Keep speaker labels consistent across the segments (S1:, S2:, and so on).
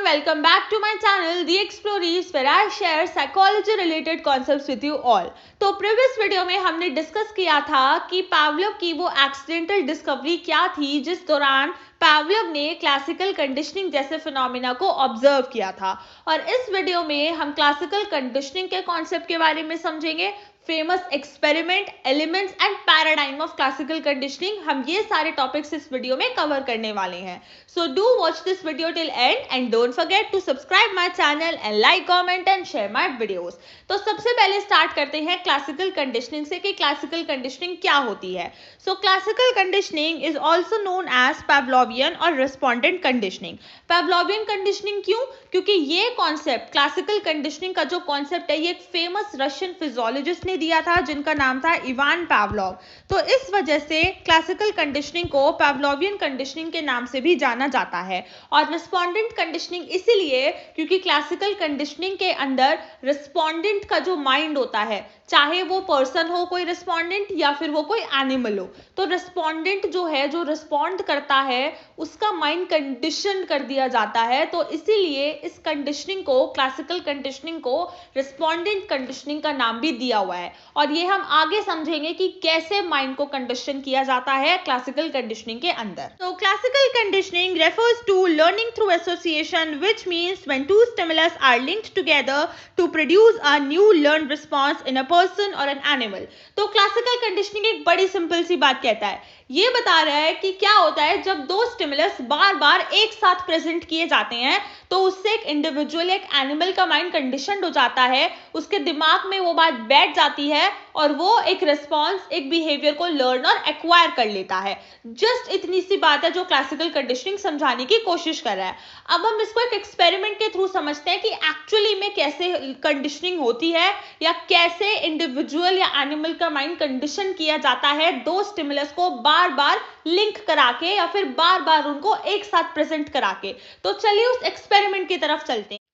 S1: welcome back to my channel The Explorees where I share psychology related concepts with you all. तो previous video में हमने discuss किया था कि Pavlov की वो एक्सीडेंटल डिस्कवरी क्या थी जिस दौरान पावलोव ने क्लासिकल कंडीशनिंग जैसे फिनोमिना को ऑब्जर्व किया था। और इस वीडियो में हम क्लासिकल कंडीशनिंग के कॉन्सेप्ट के बारे में समझेंगे, famous experiment, elements and paradigm of classical conditioning. हम ये सारे टॉपिक्स इस वीडियो में कवर करने वाले हैं। So do watch this video till end and don't forget to subscribe my channel and like, comment and share my videos. तो सबसे पहले स्टार्ट करते हैं क्लासिकल कंडीशनिंग से कि क्लासिकल कंडीशनिंग क्या होती है। So classical conditioning is also known as Pavlovian और रिस्पोंडेंट कंडीशनिंग। पावलोवियन कंडीशनिंग क्यों? क्योंकि ये कॉन्सेप्ट, क्लासिकल कंडीशनिंग का जो कॉन्सेप्ट है, ये एक फेमस रशियन फिजियोलॉजिस्ट ने दिया था जिनका नाम था इवान पावलोव। तो इस वजह से क्लासिकल कंडीशनिंग को पावलोवियन कंडीशनिंग के नाम से भी जाना जाता है। और रिस्पोंडेंट कंडीशनिंग इसीलिए क्योंकि क्लासिकल कंडीशनिंग के अंदर रिस्पोंडेंट का जो माइंड होता है, चाहे वो पर्सन हो कोई रिस्पोंडेंट या फिर वो कोई एनिमल हो, तो रिस्पोंडेंट जो है, जो रिस्पोंड करता है, उसका माइंड कंडीशन कर दिया जाता है। तो इसीलिए इस कंडीशनिंग को, क्लासिकल कंडीशनिंग को रिस्पोंडेंट कंडीशनिंग का नाम भी दिया हुआ है। और ये हम आगे समझेंगे कि कैसे माइंड को कंडीशन किया जाता है क्लासिकल कंडीशनिंग के अंदर। तो classical conditioning refers to learning through association, which means when two stimulus are linked together to produce a new learn response in a person और एन एनिमल। तो क्लासिकल कंडीशनिंग एक बड़ी सिंपल सी बात कहता है, ये बता रहा है कि क्या होता है जब दो स्टिमुलस बार बार एक साथ प्रेजेंट किए जाते हैं तो उससे एक इंडिविजुअल, एक एनिमल का माइंड कंडीशनड हो जाता है, उसके दिमाग में वो बात बैठ जाती है और वो एक रिस्पॉन्स, एक बिहेवियर को लर्न और एक्वायर कर लेता है। जस्ट इतनी सी बात है जो क्लासिकल कंडीशनिंग समझाने की कोशिश कर रहा है। अब हम इसको एक एक्सपेरिमेंट के थ्रू समझते हैं कि एक्चुअली में कैसे कंडीशनिंग होती है या कैसे इंडिविजुअल या एनिमल का माइंड कंडीशन किया जाता है दो स्टिमुलस को बार बार लिंक करा के या फिर बार बार उनको एक साथ प्रेजेंट करा के। तो चलिए उस एक्सपेरिमेंट की तरफ चलते हैं।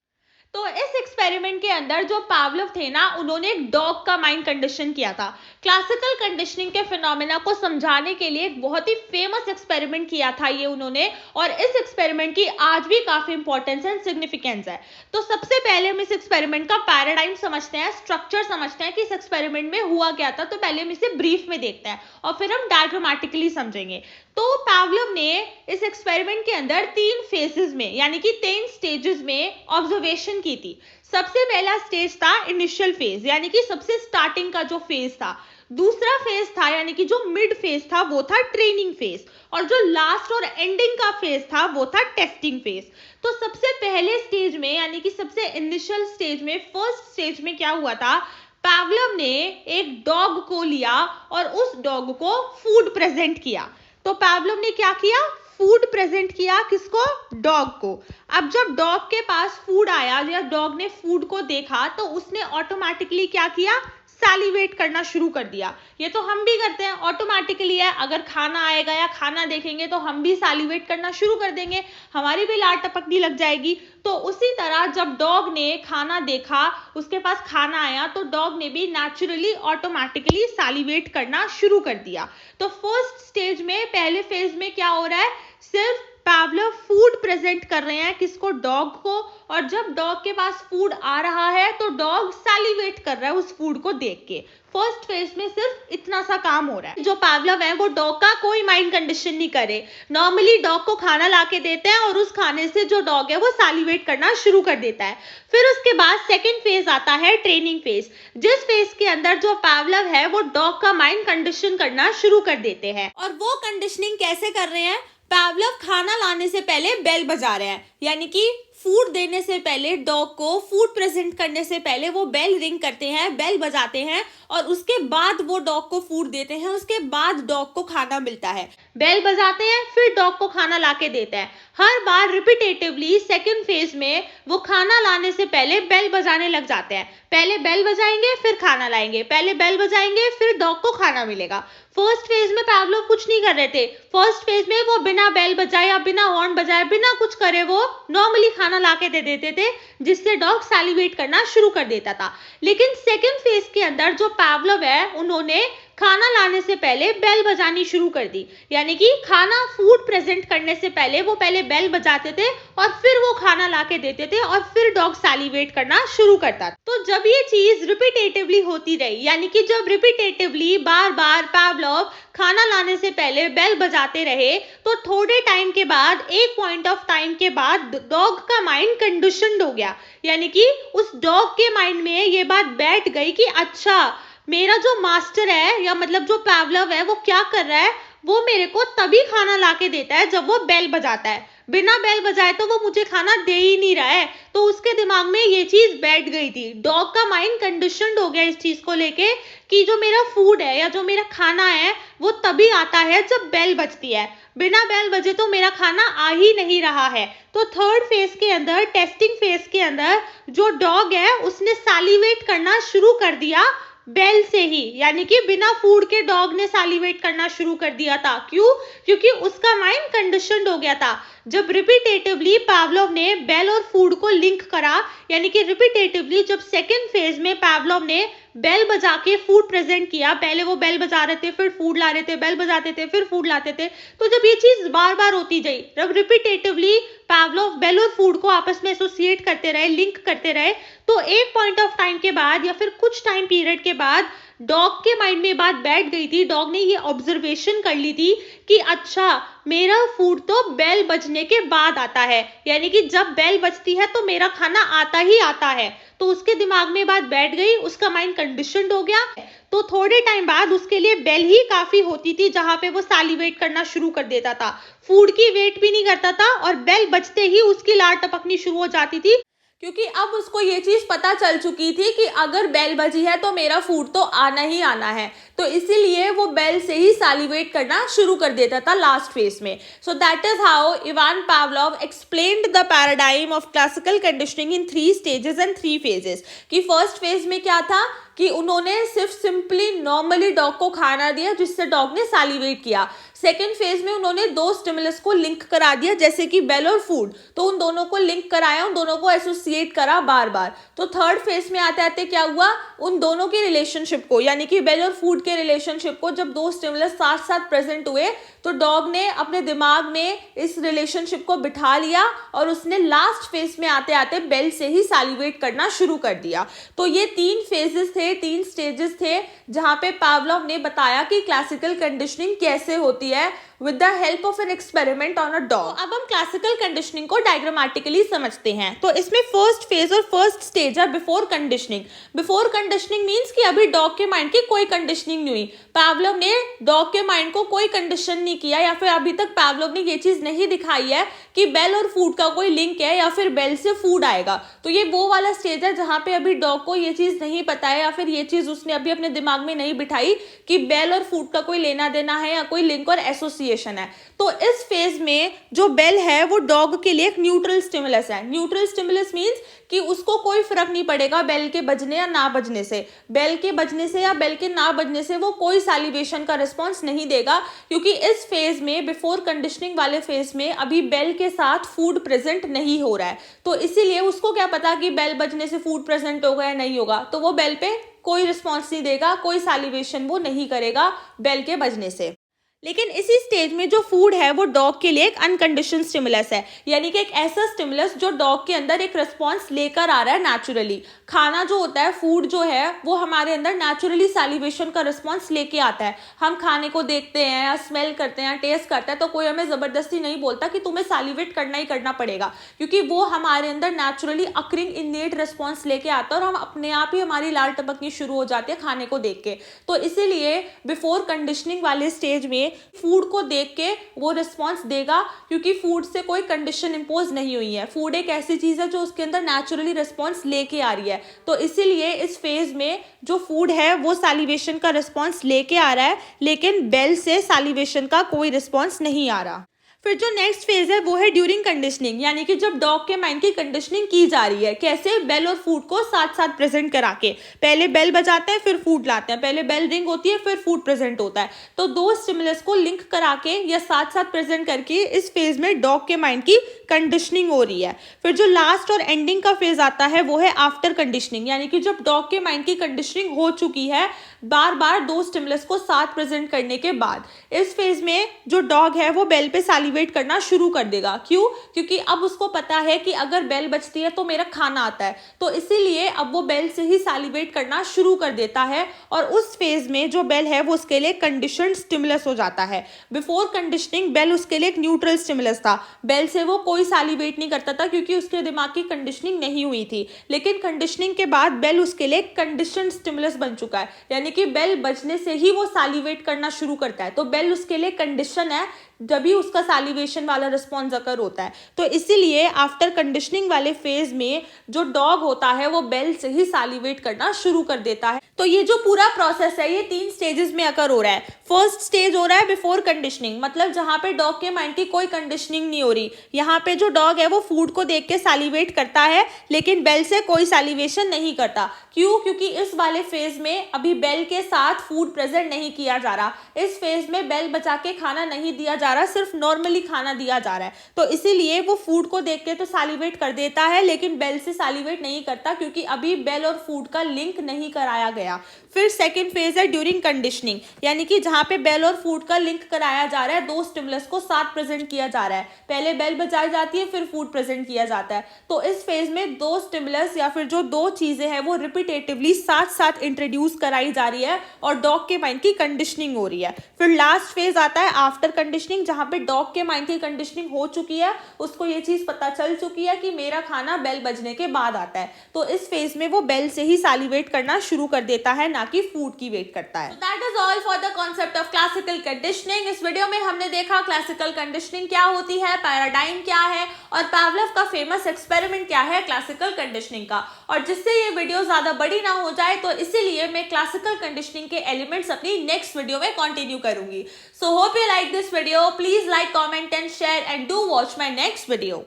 S1: तो इस एक्सपेरिमेंट के अंदर जो पावलोव थे ना, उन्होंने एक डॉग का माइंड कंडीशन किया था। क्लासिकल कंडीशनिंग के फिनोमेना को समझाने के लिए एक बहुत ही फेमस एक्सपेरिमेंट किया था ये उन्होंने, और इस एक्सपेरिमेंट की आज भी काफी इंपॉर्टेंस एंड सिग्निफिकेंस है। तो सबसे पहले हम इस एक्सपेरिमेंट का पैराडाइम समझते हैं, स्ट्रक्चर समझते हैं कि इस एक्सपेरिमेंट में हुआ क्या था। तो पहले हम इसे ब्रीफ में देखते हैं और फिर हम डायग्रामेटिकली समझेंगे। तो पावलोव ने इस एक्सपेरिमेंट के अंदर 3 फेजेस में, यानी कि 3 स्टेजेस में ऑब्जर्वेशन की थी। सबसे पहला स्टेज था इनिशियल फेज, यानी कि सबसे स्टार्टिंग का जो फेज था। दूसरा फेज था, यानी कि जो मिड फेज था, वो था ट्रेनिंग फेज। और जो लास्ट और एंडिंग का फेज था वो था टेस्टिंग फेज। तो सबसे पहले स्टेज में, यानी कि सबसे इनिशियल स्टेज में, फर्स्ट स्टेज में क्या हुआ था, पावलोव ने एक डॉग को लिया और उस डॉग को फूड प्रेजेंट किया। तो पावलोव ने क्या किया, फूड प्रेजेंट किया, किसको, डॉग को। अब जब डॉग के पास फूड आया या डॉग ने फूड को देखा तो उसने ऑटोमेटिकली क्या किया, सैलिवेट करना शुरू कर दिया। ये तो हम भी करते हैं, ऑटोमेटिकली है। अगर खाना आएगा या खाना देखेंगे तो हम भी सैलिवेट करना शुरू कर देंगे, हमारी भी लार टपकने लग जाएगी। तो उसी तरह जब डॉग ने खाना देखा, उसके पास खाना आया, तो डॉग ने भी नेचुरली ऑटोमेटिकली सैलिवेट करना शुरू कर दिया। तो फर्स्ट स्टेज में, पहले फेज में क्या हो रहा है, सिर्फ पावलोव फूड प्रेजेंट कर रहे हैं, किसको, डॉग को। और जब डॉग के पास फूड आ रहा है तो डॉग सैलिवेट कर रहा है उस फूड को देख के। फर्स्ट फेज में सिर्फ इतना सा काम हो रहा है। जो पावलोव है वो डॉग का कोई माइंड कंडीशन नहीं करे। नॉर्मली डॉग को खाना लाके देते हैं और उस खाने से जो डॉग है वो सैलिवेट करना शुरू कर देता है। फिर उसके बाद सेकेंड फेज आता है ट्रेनिंग फेज, जिस फेज के अंदर जो पावलोव है वो डॉग का माइंड कंडीशन करना शुरू कर देते हैं। और वो कंडीशनिंग कैसे कर रहे हैं, पावलोव खाना लाने से पहले बेल बजा रहे हैं, यानी कि फूड देने से पहले, डॉग को फूड प्रेजेंट करने से पहले वो बेल रिंग करते हैं, बेल बजाते हैं और उसके बाद वो डॉग को फूड देते हैं। उसके बाद डॉग को खाना मिलता है। बेल बजाते हैं, फिर डॉग को खाना लाके देते हैं। हर बार रिपीटेटिवली सेकंड फेज में वो खाना लाने से पहले बेल बजाने लग जाते हैं। पहले बेल बजाएंगे, फिर खाना लाएंगे, पहले बेल बजाएंगे, फिर डॉग को खाना मिलेगा। फर्स्ट फेज में पावलोव कुछ नहीं कर रहे थे। फर्स्ट फेज में वो बिना बेल बजाए या बिना हॉर्न बजाए, बिना कुछ करे, वो नॉर्मली खाना लाके दे देते थे, जिससे डॉग सैलिवेट करना शुरू कर देता था। लेकिन सेकंड फेज के अंदर जो पावलोव है, उन्होंने खाना लाने से पहले बेल बजानी शुरू कर दी। यानी कि खाना फूड प्रेजेंट करने से पहले वो पहले बेल बजाते थे और फिर वो खाना लाके देते थे और फिर डॉग सैलिवेट करना शुरू करता था। तो जब ये चीज रिपीटेटिवली होती रही, यानी कि जब रिपीटेटिवली बार बार पावलोव खाना लाने से पहले बेल बजाते रहे, तो थोड़े टाइम के बाद, एक पॉइंट ऑफ टाइम के बाद डॉग का माइंड कंडीशनड हो गया। यानी कि उस डॉग के माइंड में ये बात बैठ गई कि अच्छा, मेरा जो मास्टर है या मतलब जो पावलोव है वो क्या कर रहा है, वो मेरे को तभी खाना लाके देता है जब वो बेल बजाता है। बिना बेल बजाए तो वो मुझे खाना दे ही नहीं रहा है। तो उसके दिमाग में ये चीज बैठ गई थी। डॉग का माइंड कंडीशनड हो गया इस चीज को लेके कि जो मेरा फूड है या जो मेरा खाना है वो तभी आता है जब बेल बजती है। बिना बेल बजे तो मेरा खाना आ ही नहीं रहा है। तो थर्ड फेज के अंदर, टेस्टिंग फेज के अंदर, जो डॉग है उसने सैलिवेट करना शुरू कर दिया बेल से ही। यानी कि बिना फूड के डॉग ने सैलिवेट करना शुरू कर दिया था। क्यों? क्योंकि उसका माइंड कंडीशनड हो गया था। जब रिपीटेटिवली पावलोव ने बेल और फूड को लिंक करा, यानी कि रिपीटेटिवली जब सेकेंड फेज में पावलोव ने बेल बजा के फूड प्रेजेंट किया, पहले वो बेल बजा रहे थे, फिर फूड ला रहे थे, बेल बजाते थे, फिर फूड लाते थे, तो जब ये चीज बार बार होती गई, जब रिपीटेटिवली पावलोव बेल और फूड को आपस में एसोसिएट करते रहे, लिंक करते रहे, तो एक पॉइंट ऑफ टाइम के बाद या फिर कुछ टाइम पीरियड के बाद डॉग के माइंड में बात बैठ गई थी। डॉग ने ये ऑब्जर्वेशन कर ली थी कि अच्छा, मेरा फूड तो बेल बजने के बाद आता है। यानी कि जब बेल बजती है तो मेरा खाना आता ही आता है। तो उसके दिमाग में बात बैठ गई, उसका माइंड कंडीशनड हो गया। तो थोड़े टाइम बाद उसके लिए बेल ही काफी होती थी जहां पे वो सैलिवेट करना शुरू कर देता था। फूड की वेट भी नहीं करता था और बेल बजते ही उसकी लार टपकनी शुरू हो जाती थी, क्योंकि अब उसको ये चीज पता चल चुकी थी कि अगर बेल बजी है तो मेरा फूड तो आना ही आना है। तो इसीलिए वो बेल से ही सैलिवेट करना शुरू कर देता था लास्ट फेज में। So that is how Ivan Pavlov explained the paradigm of classical conditioning in 3 stages and 3 phases. कि फर्स्ट फेज में क्या था कि उन्होंने सिर्फ सिंपली नॉर्मली डॉग को खाना दिया जिससे डॉग ने सैलिवेट किया। सेकेंड फेज में उन्होंने 2 स्टिमुलस को लिंक करा दिया, जैसे कि बेल और फूड। तो उन दोनों को लिंक कराया, उन दोनों को एसोसिएट करा बार बार। तो थर्ड फेज में आते आते क्या हुआ, उन दोनों की रिलेशनशिप को, यानी कि बेल और फूड के रिलेशनशिप को, जब 2 स्टिमुलस साथ साथ प्रेजेंट हुए तो डॉग ने अपने दिमाग में इस रिलेशनशिप को बिठा लिया और उसने लास्ट फेज में आते आते बेल से ही सैलिवेट करना शुरू कर दिया। तो ये 3 फेजेस थे, 3 स्टेजेस थे जहां पे पावलोव ने बताया कि क्लासिकल कंडीशनिंग कैसे होती है with the help of an experiment on a dog। तो अब हम क्लासिकल कंडीशनिंग को डायग्रामेटिकली समझते हैं। तो इसमें फर्स्ट फेज और फर्स्ट स्टेज है before conditioning. Before conditioning means कि अभी डॉग के माइंड की कोई कंडीशनिंग नहीं हुई। पावलोव ने डॉग के माइंड को कोई कंडीशन नहीं किया, या फिर अभी तक पावलोव ने ये चीज नहीं दिखाई है कि बेल और फूड का कोई लिंक है या फिर बेल से फूड आएगा। तो ये वो वाला स्टेज है जहां पे अभी डॉग को ये चीज नहीं पता है, या फिर ये चीज उसने अभी अपने दिमाग में नहीं बिठाई कि बेल और फूड का कोई लेना देना है या कोई लिंक और एसोसिएशन है। तो इस फेज में जो बेल है वो डॉग के लिए एक न्यूट्रल स्टिमुलस है। न्यूट्रल स्टिमुलस मींस कि उसको कोई फर्क नहीं पड़ेगा बेल के बजने या ना बजने से। बेल के बजने से या बेल के ना बजने से वो कोई सैलिवेशन का रिस्पॉन्स नहीं देगा, क्योंकि इस फेज में, बिफोर कंडीशनिंग वाले फेज में, अभी बेल के साथ फूड प्रेजेंट नहीं हो रहा है। तो इसीलिए उसको क्या पता कि बेल बजने से फूड प्रेजेंट होगा या नहीं होगा। तो वो बेल पे कोई रिस्पॉन्स नहीं देगा, कोई सैलिवेशन वो नहीं करेगा बेल के बजने से। लेकिन इसी स्टेज में जो फूड है वो डॉग के लिए एक अनकंडीशन स्टिमुलस है, यानी कि एक ऐसा स्टिमुलस जो डॉग के अंदर एक रिस्पॉन्स लेकर आ रहा है नेचुरली। खाना जो होता है, फूड जो है, वो हमारे अंदर नेचुरली सैलिवेशन का रिस्पॉन्स लेके आता है। हम खाने को देखते हैं या स्मेल करते हैं, टेस्ट करते हैं, तो कोई हमें जबरदस्ती नहीं बोलता कि तुम्हें सैलिवेट करना ही करना पड़ेगा, क्योंकि वो हमारे अंदर नेचुरली अकरिंग इनेट रिस्पॉन्स लेके आता है और हम अपने आप ही, हमारी लार टपकनी शुरू हो जाती है खाने को देख के। तो इसीलिए बिफोर कंडीशनिंग वाले स्टेज में फूड को देख के वो रिस्पॉन्स देगा, क्योंकि फूड से कोई कंडीशन इंपोज नहीं हुई है। फूड एक ऐसी चीज है जो उसके अंदर नेचुरली रिस्पॉन्स लेके आ रही है। तो इसीलिए इस फेज में जो फूड है वो सैलिवेशन का रिस्पॉन्स लेके आ रहा है, लेकिन बेल से सैलिवेशन का कोई रिस्पॉन्स नहीं आ रहा। फिर जो नेक्स्ट फेज है वो है ड्यूरिंग कंडीशनिंग, यानी कि जब डॉग के माइंड की कंडीशनिंग की जा रही है। कैसे? बेल और फूड को साथ साथ प्रेजेंट करा के। पहले बेल बजाते हैं फिर फूड लाते हैं, पहले बेल रिंग होती है फिर फूड प्रेजेंट होता है। तो दो स्टिमुलस को लिंक करा के या साथ साथ प्रेजेंट करके इस फेज में डॉग के माइंड की कंडीशनिंग हो रही है। फिर जो लास्ट और एंडिंग का फेज आता है वो है आफ्टर कंडीशनिंग, यानी कि जब डॉग के माइंड की कंडीशनिंग हो चुकी है बार बार दो स्टिमुलस को साथ प्रेजेंट करने के बाद। इस फेज में जो डॉग है वो बेल पे सालिवेट करना शुरू कर देगा। क्यों? क्योंकि अब उसको पता है कि अगर बेल बजती है तो मेरा खाना आता है, तो इसीलिए अब वो बेल से ही सालिवेट करना शुरू कर देता है। और उस फेज में जो बेल है वो उसके लिए कंडीशनड स्टिमुलस हो जाता है। बिफोर कंडीशनिंग बेल उसके लिए एक न्यूट्रल स्टिमुलस था, बेल से वो कोई सालिवेट नहीं करता था क्योंकि उसके दिमाग की कंडीशनिंग नहीं हुई थी। लेकिन कंडीशनिंग के बाद बेल उसके लिए कंडीशनड स्टिमुलस बन चुका है, यानी कि बेल बजने से ही वो सालिवेट करना शुरू करता है। तो बेल उसके लिए कंडीशन है, जब ही उसका सालिवेशन वाला रिस्पॉन्स अकर होता है। तो इसीलिए आफ्टर कंडीशनिंग वाले फेज में जो डॉग होता है वो बेल से ही सालिवेट करना शुरू कर देता है। तो ये जो पूरा प्रोसेस है ये 3 स्टेजेस में अकर हो रहा है। फर्स्ट स्टेज हो रहा है बिफोर कंडीशनिंग, मतलब जहां पे डॉग के माइंड की कोई कंडीशनिंग नहीं हो रही। यहाँ पे जो डॉग है वो फूड को देख के सालिवेट करता है लेकिन बेल से कोई सालिवेशन नहीं करता। क्यों? क्योंकि इस वाले फेज में अभी बेल के साथ फूड प्रेजेंट नहीं किया जा रहा। इस फेज में बेल बचा के खाना नहीं दिया जा रहा, सिर्फ नॉर्मली खाना दिया जा रहा है। तो इसीलिए वो फूड को देख के तो सालिवेट कर देता है लेकिन बेल से सालिवेट नहीं करता, क्योंकि अभी बेल और फूड का लिंक नहीं कराया गया। फिर सेकंड फेज है ड्यूरिंग कंडीशनिंग, यानी कि जहां पे बेल और फूड का लिंक कराया जा रहा है, दो स्टिमुलस को साथ प्रेजेंट किया जा रहा है। पहले बेल बजाई जाती है फिर फूड प्रेजेंट किया जाता है। तो इस फेज में दो स्टिमुलस या फिर जो दो चीजें हैं वो रिपीटेटिवली साथ साथ इंट्रोड्यूस कराई जा रही है और डॉग के माइंड की कंडीशनिंग हो रही है। फिर लास्ट फेज आता है आफ्टर कंडीशनिंग, जहां पे डॉग के माइंड की कंडीशनिंग हो चुकी है, उसको ये चीज पता चल चुकी है कि मेरा खाना बेल बजने के बाद आता है। तो इस फेज में वो बेल से ही सालिवेट करना शुरू कर देता है, ना कि फूड की वेट करता है। That is all for the concept of classical conditioning. इस वीडियो में हमने देखा क्लासिकल कंडीशनिंग क्या होती है, पैराडाइम क्या है और पावलोव का फेमस एक्सपेरिमेंट क्या है क्लासिकल कंडीशनिंग का। और जिससे ये वीडियो ज्यादा बड़ी ना हो जाए तो इसीलिए मैं क्लासिकल कंडीशनिंग के एलिमेंट्स अपनी नेक्स्ट वीडियो में कंटिन्यू करूंगी। So hope you like this video. Please like, comment and share and do watch my next video.